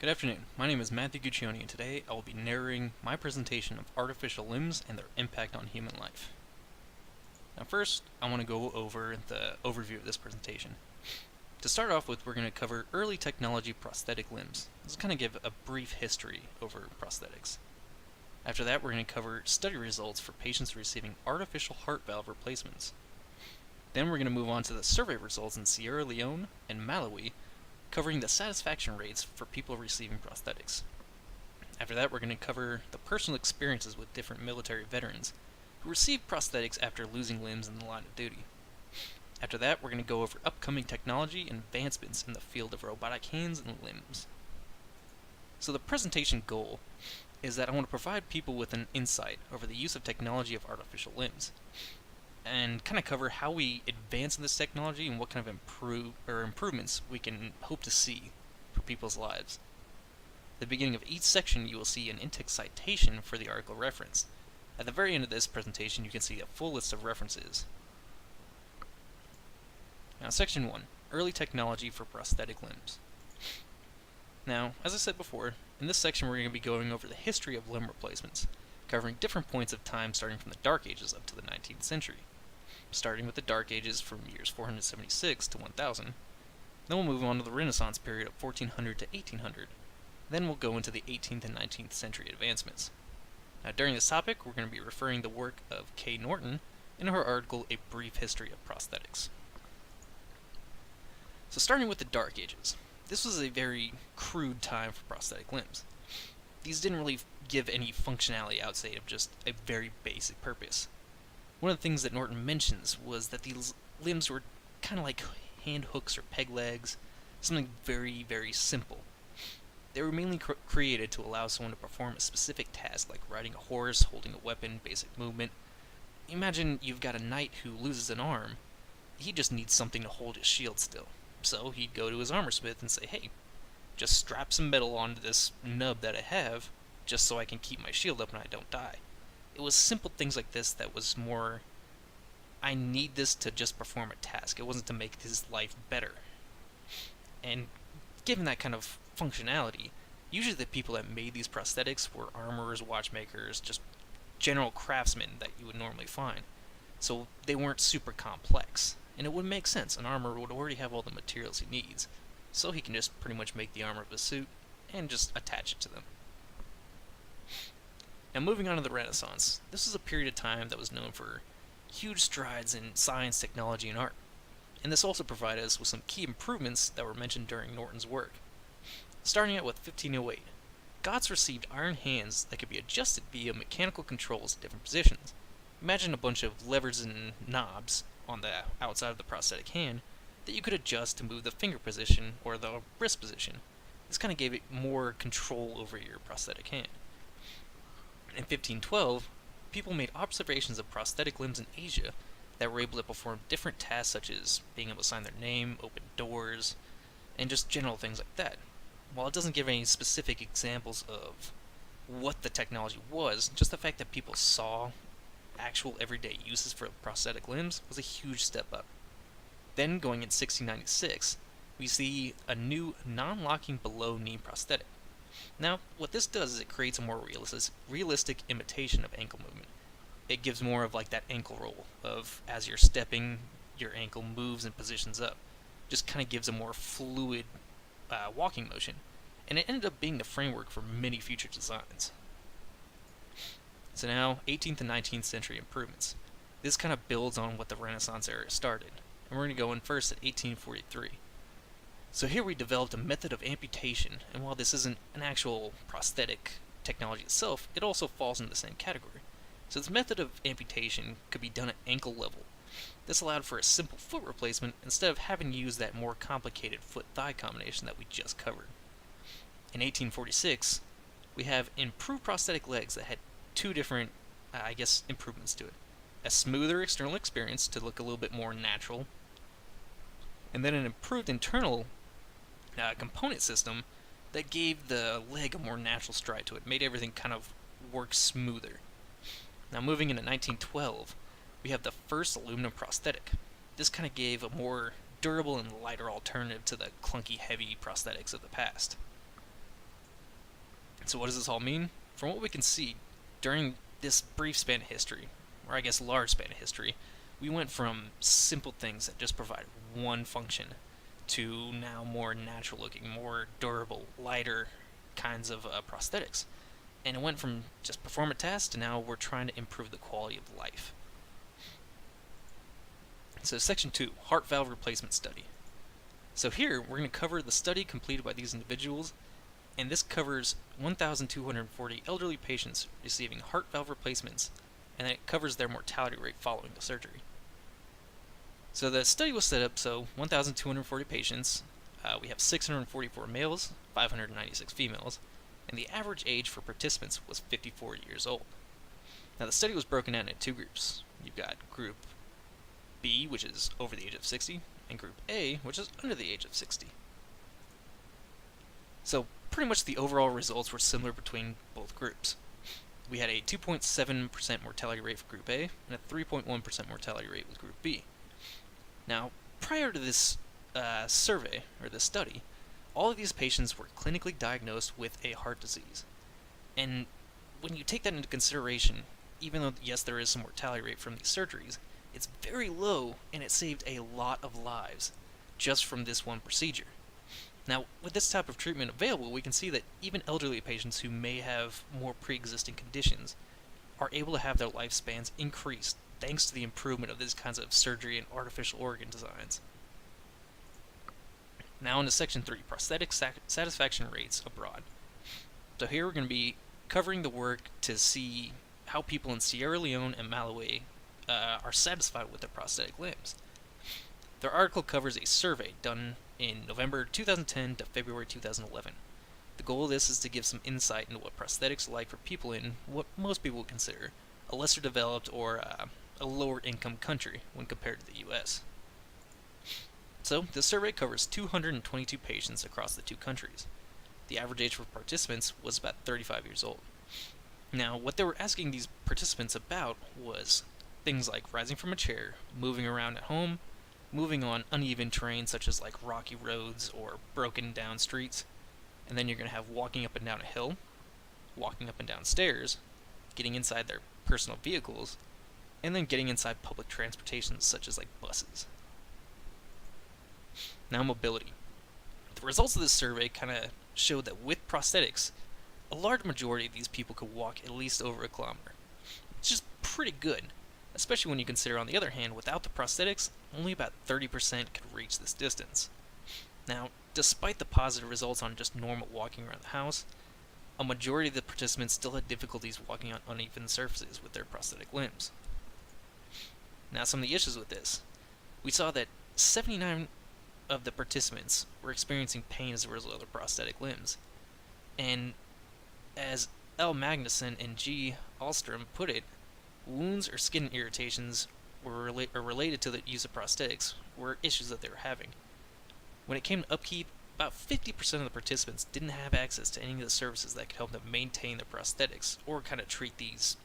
Good afternoon. My name is Matthew Guccione, and today I will be narrating my presentation of artificial limbs and their impact on human life. Now first, I want to go over the overview of this presentation. To start off with, we're going to cover early technology prosthetic limbs. This will kind of give a brief history over prosthetics. After that, we're going to cover study results for patients receiving artificial heart valve replacements. Then we're going to move on to the survey results in Sierra Leone and Malawi, covering the satisfaction rates for people receiving prosthetics. After that, we're going to cover the personal experiences with different military veterans who received prosthetics after losing limbs in the line of duty. After that, we're going to go over upcoming technology and advancements in the field of robotic hands and limbs. So the presentation goal is that I want to provide people with an insight over the use of technology of artificial limbs, and kind of cover how we advance in this technology and what kind of improvements we can hope to see for people's lives. At the beginning of each section, you will see an in-text citation for the article reference. At the very end of this presentation, you can see a full list of references. Now, Section 1, Early Technology for Prosthetic Limbs. Now, as I said before, in this section we're going to be going over the history of limb replacements, covering different points of time starting from the Dark Ages up to the 19th century. Starting with the Dark Ages from years 476 to 1000. Then we'll move on to the Renaissance period of 1400 to 1800. Then we'll go into the 18th and 19th century advancements. Now, during this topic, we're going to be referring the work of Kay Norton in her article, A Brief History of Prosthetics. So starting with the Dark Ages, this was a very crude time for prosthetic limbs. These didn't really give any functionality outside of just a very basic purpose. One of the things that Norton mentions was that these limbs were kind of like hand hooks or peg legs, something very, very simple. They were mainly created to allow someone to perform a specific task like riding a horse, holding a weapon, basic movement. Imagine you've got a knight who loses an arm. He just needs something to hold his shield still. So he'd go to his armor smith and say, hey, just strap some metal onto this nub that I have, just so I can keep my shield up and I don't die. It was simple things like this that was more, I need this to just perform a task. It wasn't to make his life better. And given that kind of functionality, usually the people that made these prosthetics were armorers, watchmakers, just general craftsmen that you would normally find. So they weren't super complex. And it would make sense. An armorer would already have all the materials he needs, so he can just pretty much make the armor of a suit and just attach it to them. Now, moving on to the Renaissance, this was a period of time that was known for huge strides in science, technology, and art. And this also provided us with some key improvements that were mentioned during Norton's work. Starting out with 1508, Gods received iron hands that could be adjusted via mechanical controls at different positions. Imagine a bunch of levers and knobs on the outside of the prosthetic hand that you could adjust to move the finger position or the wrist position. This kind of gave it more control over your prosthetic hand. In 1512, people made observations of prosthetic limbs in Asia that were able to perform different tasks such as being able to sign their name, open doors, and just general things like that. While it doesn't give any specific examples of what the technology was, just the fact that people saw actual everyday uses for prosthetic limbs was a huge step up. Then, going in 1696, we see a new non-locking below-knee prosthetic. Now, what this does is it creates a more realistic imitation of ankle movement. It gives more of like that ankle roll of as you're stepping, your ankle moves and positions up. Just kind of gives a more fluid walking motion. And it ended up being the framework for many future designs. So now, 18th and 19th century improvements. This kind of builds on what the Renaissance era started. And we're going to go in first at 1843. So here we developed a method of amputation, and while this isn't an actual prosthetic technology itself, it also falls into the same category. So this method of amputation could be done at ankle level. This allowed for a simple foot replacement instead of having to use that more complicated foot-thigh combination that we just covered. In 1846, we have improved prosthetic legs that had two different, improvements to it. A smoother external appearance to look a little bit more natural, and then an improved internal component system that gave the leg a more natural stride to it, made everything kind of work smoother. Now moving into 1912, we have the first aluminum prosthetic. This kind of gave a more durable and lighter alternative to the clunky, heavy prosthetics of the past. So what does this all mean? From what we can see, during this brief span of history, or I guess large span of history, we went from simple things that just provide one function to now more natural looking, more durable, lighter kinds of prosthetics. And it went from just perform a task to now we're trying to improve the quality of life. So section 2, heart valve replacement study. So here we're going to cover the study completed by these individuals, and this covers 1,240 elderly patients receiving heart valve replacements, and it covers their mortality rate following the surgery. So the study was set up so 1,240 patients, we have 644 males, 596 females, and the average age for participants was 54 years old. Now the study was broken down into two groups. You've got group B, which is over the age of 60, and group A, which is under the age of 60. So pretty much the overall results were similar between both groups. We had a 2.7% mortality rate for group A and a 3.1% mortality rate with group B. Now, prior to this survey, or this study, all of these patients were clinically diagnosed with a heart disease. And when you take that into consideration, even though, yes, there is some mortality rate from these surgeries, it's very low, and it saved a lot of lives just from this one procedure. Now, with this type of treatment available, we can see that even elderly patients who may have more pre-existing conditions are able to have their lifespans increased thanks to the improvement of these kinds of surgery and artificial organ designs. Now into section 3, prosthetic satisfaction rates abroad. So here we're going to be covering the work to see how people in Sierra Leone and Malawi are satisfied with their prosthetic limbs. Their article covers a survey done in November 2010 to February 2011. The goal of this is to give some insight into what prosthetics are like for people in what most people would consider a lesser developed or a lower income country when compared to the US. So, the survey covers 222 patients across the two countries. The average age for participants was about 35 years old. Now, what they were asking these participants about was things like rising from a chair, moving around at home, moving on uneven terrain such as like rocky roads or broken down streets, and then you're going to have walking up and down a hill, walking up and down stairs, getting inside their personal vehicles, and then getting inside public transportation such as like buses. Now mobility. The results of this survey kind of showed that with prosthetics, a large majority of these people could walk at least over a kilometer, which is pretty good, especially when you consider, on the other hand, without the prosthetics, only about 30% could reach this distance. Now, despite the positive results on just normal walking around the house, a majority of the participants still had difficulties walking on uneven surfaces with their prosthetic limbs. Now, some of the issues with this. We saw that 79 of the participants were experiencing pain as a result of their prosthetic limbs. And as L. Magnuson and G. Alstrom put it, wounds or skin irritations were related to the use of prosthetics were issues that they were having. When it came to upkeep, about 50% of the participants didn't have access to any of the services that could help them maintain their prosthetics or kind of treat these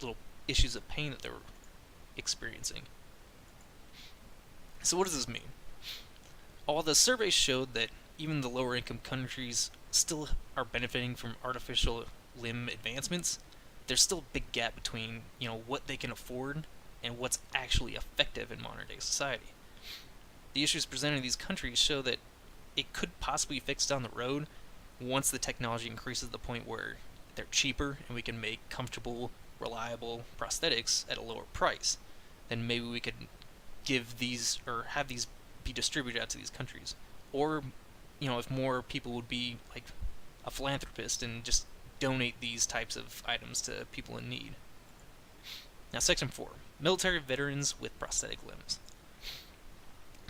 little issues of pain that they were experiencing. So what does this mean? All the surveys showed that even the lower income countries still are benefiting from artificial limb advancements. There's still a big gap between, what they can afford and what's actually effective in modern day society. The issues presented in these countries show that it could possibly be fixed down the road once the technology increases to the point where they're cheaper and we can make comfortable, reliable prosthetics at a lower price. Then maybe we could give these or have these be distributed out to these countries. Or, if more people would be like a philanthropist and just donate these types of items to people in need. Now, section 4, military veterans with prosthetic limbs.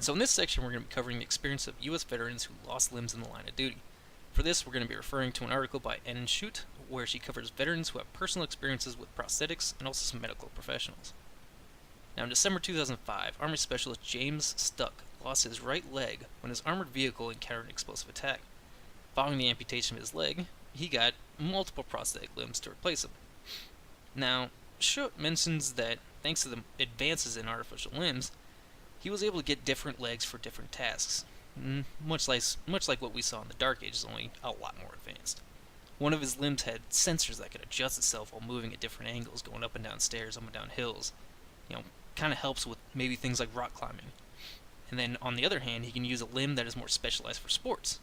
So in this section, we're going to be covering the experience of U.S. veterans who lost limbs in the line of duty. For this, we're going to be referring to an article by N. Schutt, where she covers veterans who have personal experiences with prosthetics and also some medical professionals. Now, in December 2005, Army Specialist James Stuck lost his right leg when his armored vehicle encountered an explosive attack. Following the amputation of his leg, he got multiple prosthetic limbs to replace them. Now, Schutt mentions that thanks to the advances in artificial limbs, he was able to get different legs for different tasks, much like what we saw in the Dark Ages, only a lot more advanced. One of his limbs had sensors that could adjust itself while moving at different angles, going up and down stairs, up and down hills. Kind of helps with maybe things like rock climbing. And then on the other hand, he can use a limb that is more specialized for sports.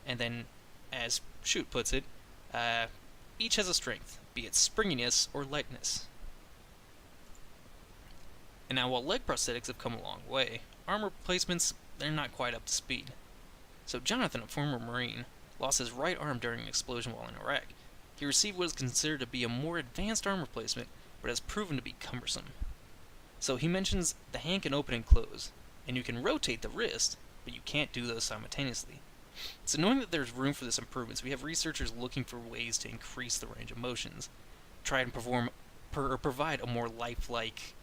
And then, as Shute puts it, each has a strength, be it springiness or lightness. And now, while leg prosthetics have come a long way, arm replacements, they're not quite up to speed. So Jonathan, a former Marine, lost his right arm during an explosion while in Iraq. He received what is considered to be a more advanced arm replacement, but has proven to be cumbersome. So he mentions the hand can open and close, and you can rotate the wrist, but you can't do those simultaneously. So knowing that there's room for this improvement, we have researchers looking for ways to increase the range of motions, try and provide a more lifelike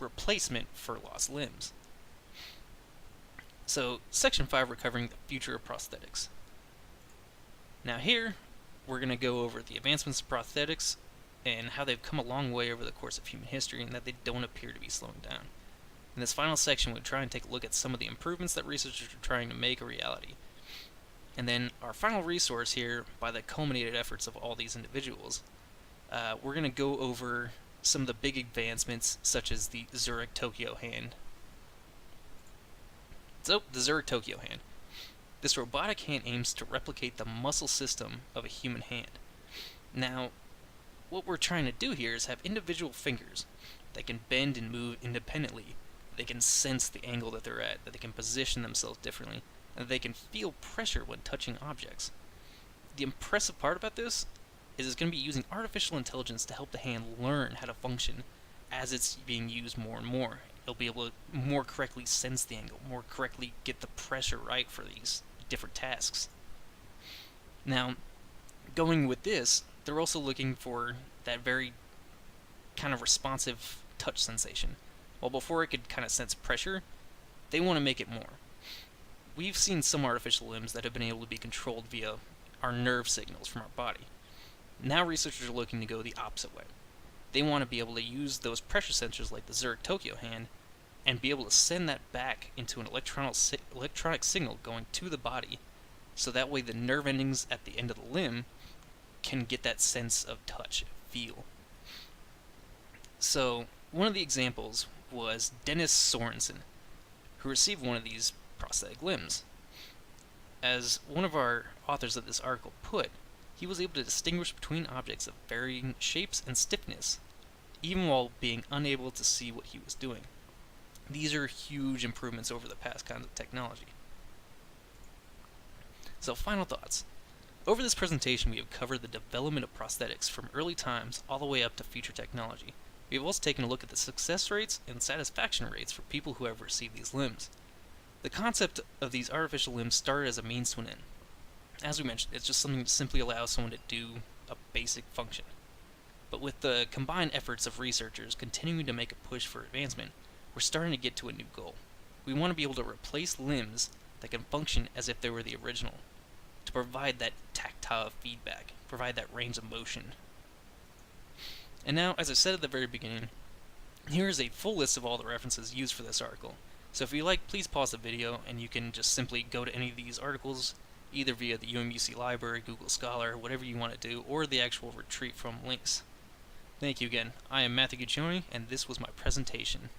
replacement for lost limbs. So, Section 5, we're covering the future of prosthetics. Now here, we're going to go over the advancements of prosthetics and how they've come a long way over the course of human history and that they don't appear to be slowing down. In this final section, we'll try and take a look at some of the improvements that researchers are trying to make a reality. And then our final resource here, by the culminated efforts of all these individuals, we're going to go over some of the big advancements, such as the Zurich Tokyo hand. So, the Zurich Tokyo hand. This robotic hand aims to replicate the muscle system of a human hand. Now, what we're trying to do here is have individual fingers that can bend and move independently. They can sense the angle that they're at, that they can position themselves differently, and that they can feel pressure when touching objects. The impressive part about this is it's going to be using artificial intelligence to help the hand learn how to function as it's being used more and more. It'll be able to more correctly sense the angle, more correctly get the pressure right for these different tasks. Now, going with this, they're also looking for that very kind of responsive touch sensation. Well, before it could kind of sense pressure, they want to make it more. We've seen some artificial limbs that have been able to be controlled via our nerve signals from our body. Now researchers are looking to go the opposite way. They want to be able to use those pressure sensors like the Zurich Tokyo hand and be able to send that back into an electronic signal going to the body, so that way the nerve endings at the end of the limb can get that sense of touch, feel. So, one of the examples was Dennis Sorensen, who received one of these prosthetic limbs. As one of our authors of this article put, he was able to distinguish between objects of varying shapes and stiffness, even while being unable to see what he was doing. These are huge improvements over the past kinds of technology. So, final thoughts. Over this presentation, we have covered the development of prosthetics from early times all the way up to future technology. We have also taken a look at the success rates and satisfaction rates for people who have received these limbs. The concept of these artificial limbs started as a means to an end. As we mentioned, it's just something that simply allows someone to do a basic function. But with the combined efforts of researchers continuing to make a push for advancement, we're starting to get to a new goal. We want to be able to replace limbs that can function as if they were the original, to provide that tactile feedback, provide that range of motion. And now, as I said at the very beginning, here is a full list of all the references used for this article. So if you like, please pause the video and you can just simply go to any of these articles, either via the UMUC Library, Google Scholar, whatever you want to do, or the actual retrieve from links. Thank you again. I am Matthew Guccione, and this was my presentation.